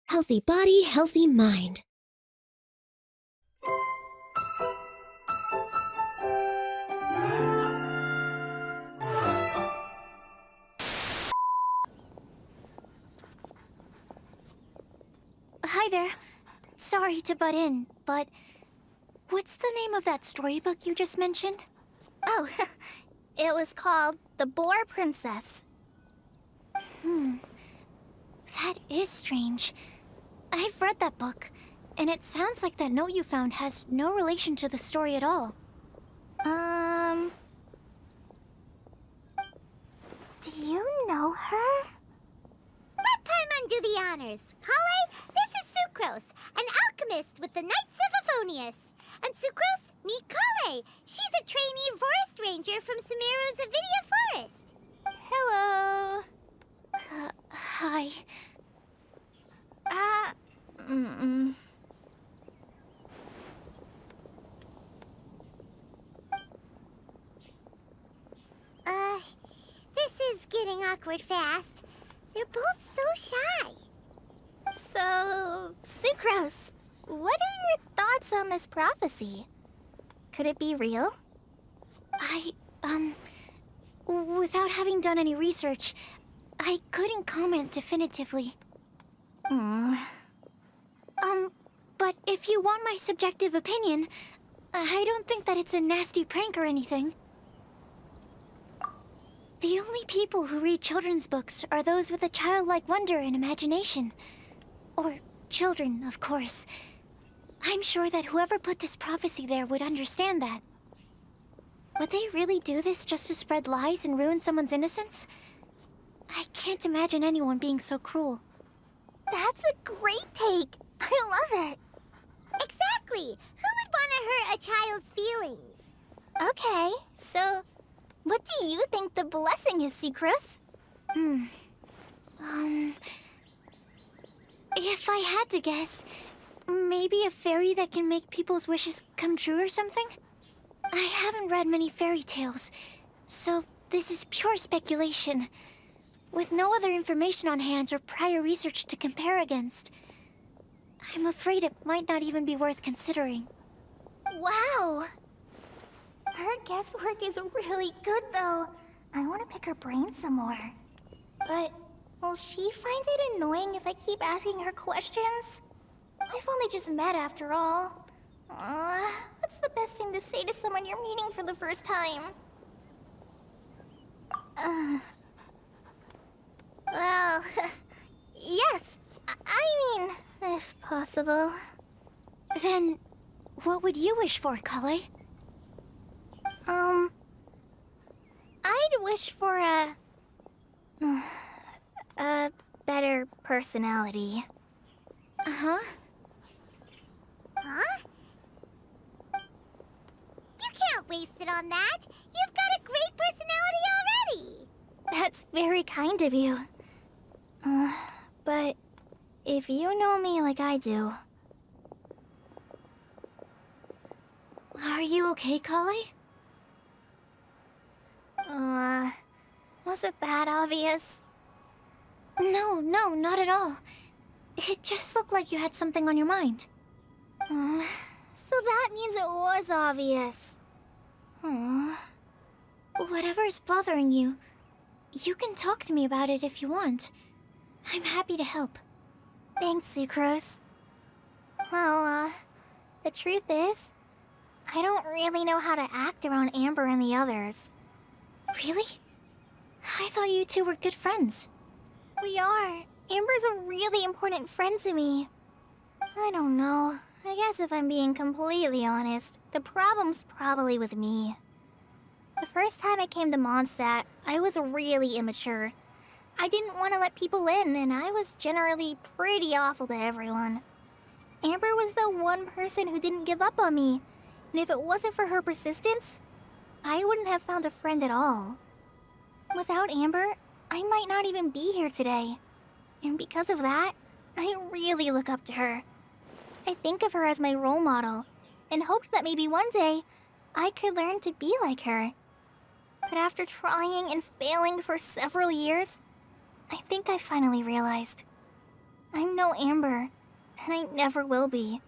Healthy body, healthy mind. Hi there. Sorry to butt in, but what's the name of that storybook you just mentioned? Oh, it was called The Boar Princess. That is strange. I've read that book, and it sounds like that note you found has no relation to the story at all. Do you know her? Let Paimon do the honors. Collei, this is Sucrose, an alchemist with the Knights of Favonius. And Sucrose, meet Collei. She's a trainee forest ranger from Sumeru's Avidia Forest. Hello. Hi. This is getting awkward fast. They're both so shy. So, Sucrose, what are your thoughts on this prophecy? Could it be real? Without having done any research, I couldn't comment definitively. But if you want my subjective opinion, I don't think that it's a nasty prank or anything. The only people who read children's books are those with a childlike wonder and imagination. Or children, of course. I'm sure that whoever put this prophecy there would understand that. Would they really do this just to spread lies and ruin someone's innocence? I can't imagine anyone being so cruel. That's a great take. I love it. Exactly. Who would want to hurt a child's feelings? Okay, so what do you think the blessing is, Sucrose? If I had to guess, maybe a fairy that can make people's wishes come true or something? I haven't read many fairy tales, so this is pure speculation, with no other information on hand or prior research to compare against. I'm afraid it might not even be worth considering. Wow! Her guesswork is really good, though. I want to pick her brain some more. But will she find it annoying if I keep asking her questions? I've only just met after all. What's the best thing to say to someone you're meeting for the first time? Well, yes. I mean, if possible. Then, what would you wish for, Collei? I'd wish for a better personality. Uh-huh. Huh? You can't waste it on that. You've got a great personality already. That's very kind of you. But if you know me like I do... Are you okay, Collei? Was it that obvious? No, not at all. It just looked like you had something on your mind. So that means it was obvious. Whatever's bothering you, you can talk to me about it if you want. I'm happy to help. Thanks, Sucrose. Well, the truth is, I don't really know how to act around Amber and the others. Really? I thought you two were good friends. We are. Amber's a really important friend to me. I don't know. I guess if I'm being completely honest, the problem's probably with me. The first time I came to Mondstadt, I was really immature. I didn't want to let people in, and I was generally pretty awful to everyone. Amber was the one person who didn't give up on me, and if it wasn't for her persistence, I wouldn't have found a friend at all. Without Amber, I might not even be here today. And because of that, I really look up to her. I think of her as my role model, and hoped that maybe one day, I could learn to be like her. But after trying and failing for several years, I think I finally realized I'm no Amber, and I never will be.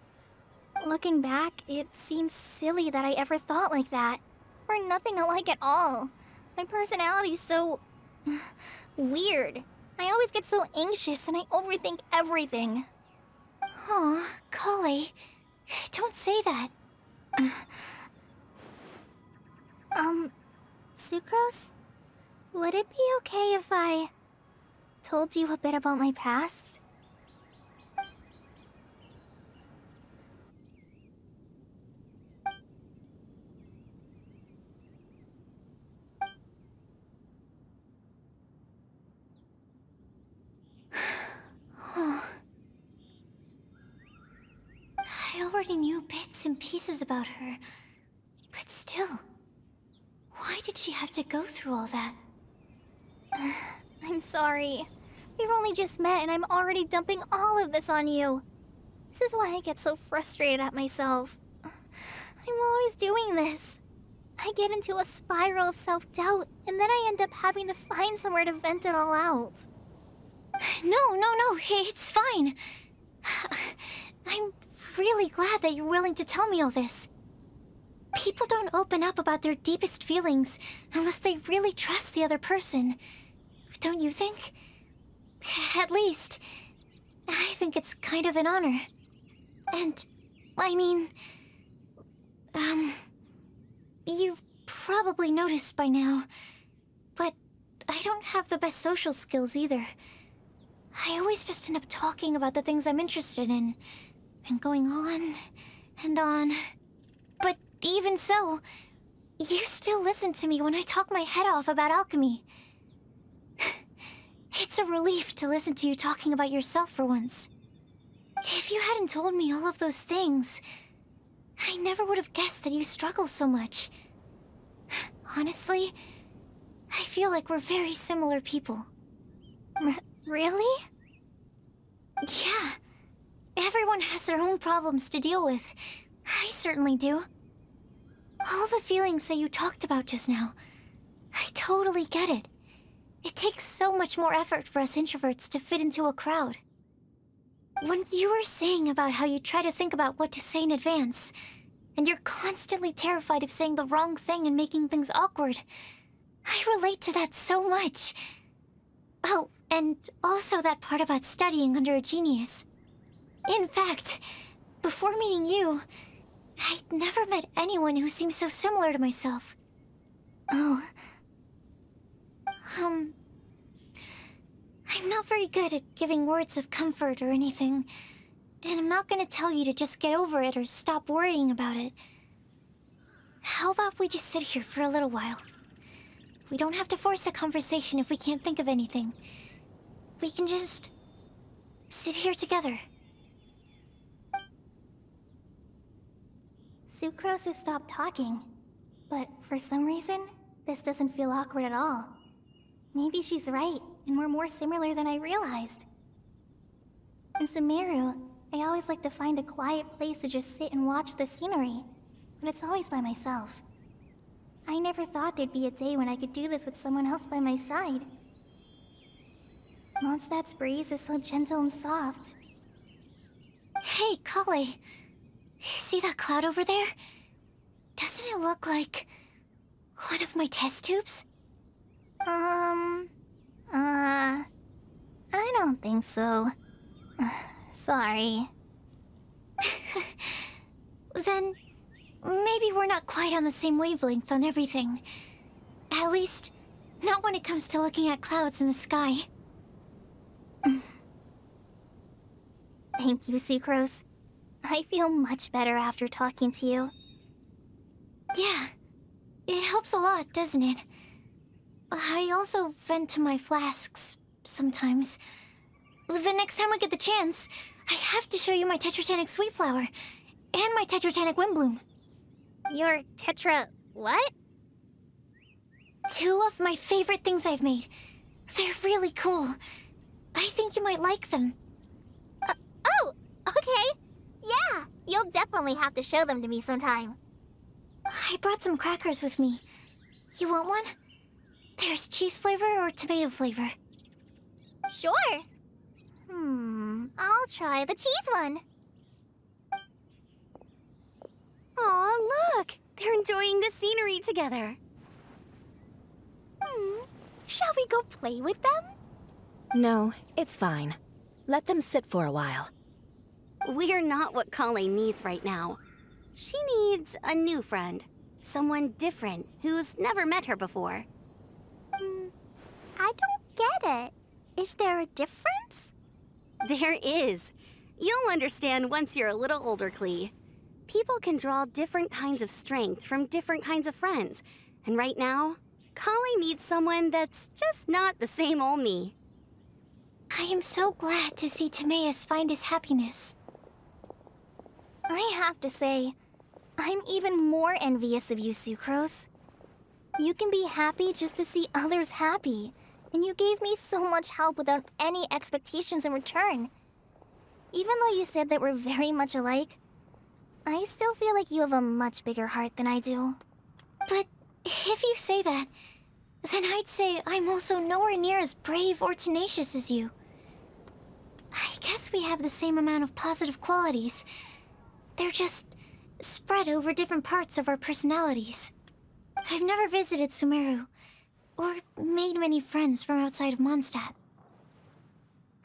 Looking back, it seems silly that I ever thought like that. We're nothing alike at all. My personality's so... weird. I always get so anxious and I overthink everything. Aw, Collei, don't say that. Sucrose? Would it be okay if I told you a bit about my past? I already knew bits and pieces about her, but still, why did she have to go through all that? I'm sorry. We've only just met and I'm already dumping all of this on you. This is why I get so frustrated at myself. I'm always doing this. I get into a spiral of self-doubt, and then I end up having to find somewhere to vent it all out. No, it's fine. I'm really glad that you're willing to tell me all this. People don't open up about their deepest feelings unless they really trust the other person. Don't you think? At least, I think it's kind of an honor. And, I mean... You've probably noticed by now, but I don't have the best social skills either. I always just end up talking about the things I'm interested in, and going on and on. But even so, you still listen to me when I talk my head off about alchemy. It's a relief to listen to you talking about yourself for once. If you hadn't told me all of those things, I never would have guessed that you struggle so much. Honestly, I feel like we're very similar people. Really? Yeah. Everyone has their own problems to deal with. I certainly do. All the feelings that you talked about just now, I totally get it. It takes so much more effort for us introverts to fit into a crowd. When you were saying about how you try to think about what to say in advance, and you're constantly terrified of saying the wrong thing and making things awkward, I relate to that so much. Oh, and also that part about studying under a genius. In fact, before meeting you, I'd never met anyone who seemed so similar to myself. Oh. I'm not very good at giving words of comfort or anything, and I'm not gonna tell you to just get over it or stop worrying about it. How about we just sit here for a little while? We don't have to force a conversation if we can't think of anything. We can just sit here together. Sucrose has stopped talking, but for some reason, this doesn't feel awkward at all. Maybe she's right, and we're more similar than I realized. In Sumeru, I always like to find a quiet place to just sit and watch the scenery, but it's always by myself. I never thought there'd be a day when I could do this with someone else by my side. Mondstadt's breeze is so gentle and soft. Hey, Collei. See that cloud over there? Doesn't it look like one of my test tubes? I don't think so. Sorry. Then maybe we're not quite on the same wavelength on everything. At least, not when it comes to looking at clouds in the sky. Thank you, Sucrose. I feel much better after talking to you. Yeah, it helps a lot, doesn't it? I also vent to my flasks sometimes. The next time I get the chance, I have to show you my Tetratanic Sweet Flower and my Tetratanic Windblume. Your what? Two of my favorite things I've made. They're really cool. I think you might like them. Oh, okay. Yeah, you'll definitely have to show them to me sometime. I brought some crackers with me. You want one? There's cheese flavor or tomato flavor. Sure. I'll try the cheese one. Aw, look! They're enjoying the scenery together. Shall we go play with them? No, it's fine. Let them sit for a while. We're not what Collei needs right now. She needs a new friend. Someone different, who's never met her before. I don't get it. Is there a difference? There is. You'll understand once you're a little older, Collei. People can draw different kinds of strength from different kinds of friends. And right now, Collei needs someone that's just not the same old me. I am so glad to see Timaeus find his happiness. I have to say, I'm even more envious of you, Sucrose. You can be happy just to see others happy, and you gave me so much help without any expectations in return. Even though you said that we're very much alike, I still feel like you have a much bigger heart than I do. But if you say that, then I'd say I'm also nowhere near as brave or tenacious as you. I guess we have the same amount of positive qualities. They're just spread over different parts of our personalities. I've never visited Sumeru, or made many friends from outside of Mondstadt.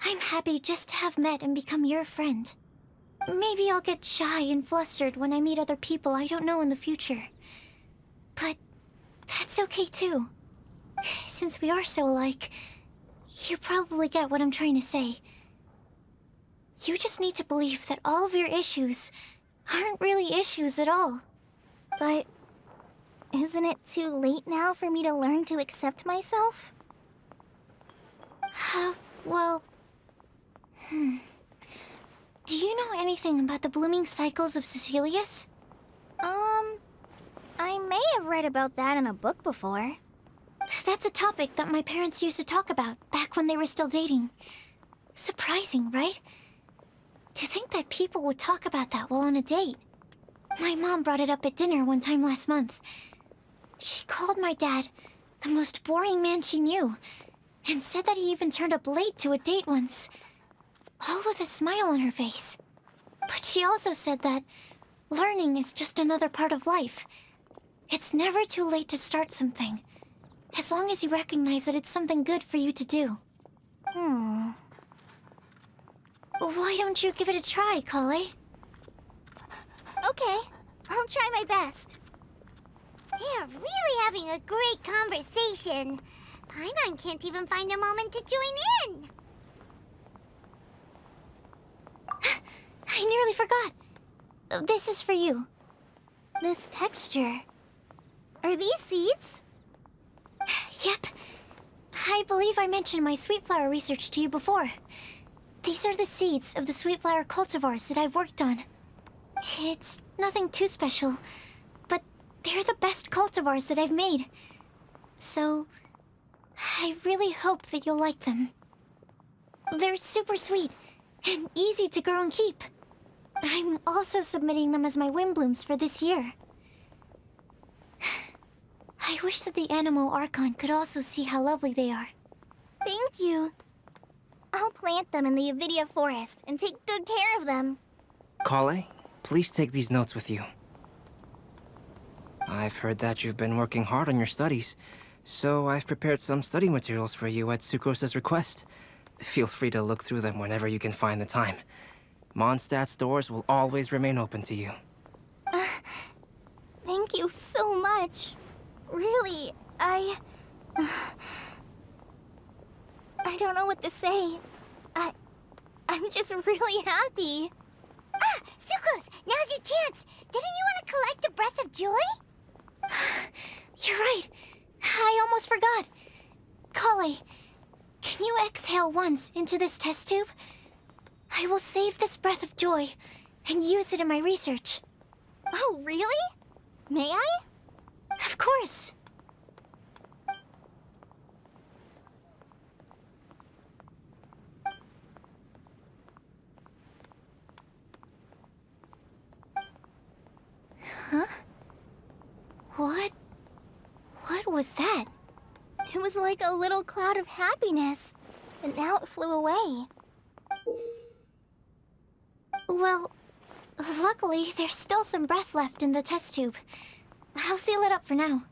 I'm happy just to have met and become your friend. Maybe I'll get shy and flustered when I meet other people I don't know in the future. But that's okay too. Since we are so alike, you probably get what I'm trying to say. You just need to believe that all of your issues aren't really issues at all. But isn't it too late now for me to learn to accept myself? Well... Do you know anything about the blooming cycles of Cecilius? I may have read about that in a book before. That's a topic that my parents used to talk about back when they were still dating. Surprising, right? To think that people would talk about that while on a date. My mom brought it up at dinner one time last month. She called my dad the most boring man she knew, and said that he even turned up late to a date once, all with a smile on her face. But she also said that learning is just another part of life. It's never too late to start something, as long as you recognize that it's something good for you to do. Why don't you give it a try, Collei? Okay, I'll try my best. They're really having a great conversation. Paimon can't even find a moment to join in. I nearly forgot. This is for you. This texture. Are these seeds? Yep. I believe I mentioned my sweet flower research to you before. These are the seeds of the sweet flower cultivars that I've worked on. It's nothing too special, but they're the best cultivars that I've made. So, I really hope that you'll like them. They're super sweet and easy to grow and keep. I'm also submitting them as my Windblooms for this year. I wish that the Animo Archon could also see how lovely they are. Thank you. I'll plant them in the Avidia forest and take good care of them. Collei, please take these notes with you. I've heard that you've been working hard on your studies, so I've prepared some study materials for you at Sucrose's request. Feel free to look through them whenever you can find the time. Mondstadt's doors will always remain open to you. Thank you so much. Really, I don't know what to say. I'm just really happy. Ah, Sucrose, now's your chance. Didn't you want to collect a breath of joy? You're right. I almost forgot. Collei, can you exhale once into this test tube? I will save this breath of joy and use it in my research. Oh, really? May I? Of course. Huh? What was that? It was like a little cloud of happiness, and now it flew away. Well, luckily, there's still some breath left in the test tube. I'll seal it up for now.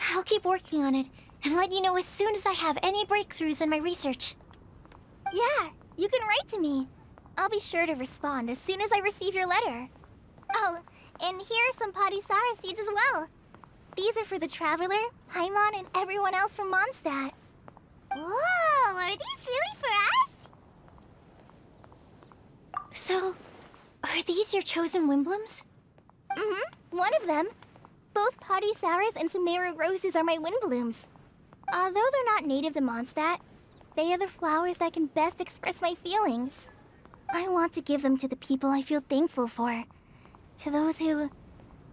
I'll keep working on it and let you know as soon as I have any breakthroughs in my research. Yeah, you can write to me. I'll be sure to respond as soon as I receive your letter. Oh, and here are some Potisaurus seeds as well. These are for the Traveler, Paimon, and everyone else from Mondstadt. Whoa, are these really for us? So, are these your chosen Windblooms? Mm-hmm, one of them. Both Potisaurus and Sumeru roses are my Windblooms. Although they're not native to Mondstadt, they are the flowers that can best express my feelings. I want to give them to the people I feel thankful for. To those who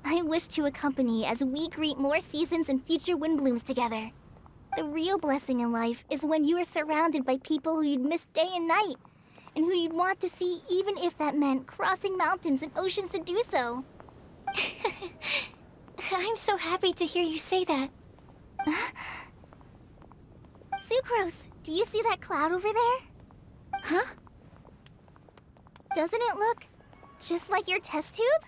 I wish to accompany as we greet more seasons and future Windblooms together. The real blessing in life is when you are surrounded by people who you'd miss day and night, and who you'd want to see even if that meant crossing mountains and oceans to do so. I'm so happy to hear you say that. Sucrose, do you see that cloud over there? Huh? Doesn't it look just like your test tube?